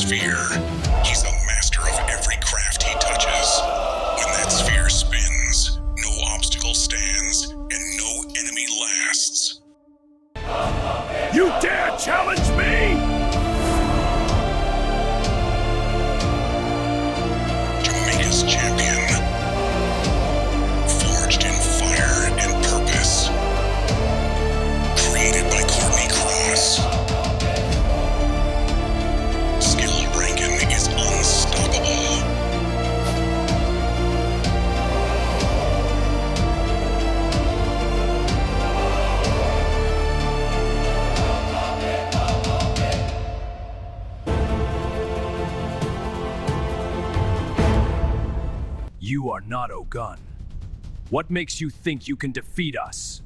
sphere. He's a master of every craft he touches. When that sphere spins, no obstacle stands, and no enemy lasts. You dare challenge me? Jamaica's champion. Forged in fire and purpose. Created by Courtney Cross. Skill Rankin is unstoppable. You are not Ogun. What makes you think you can defeat us?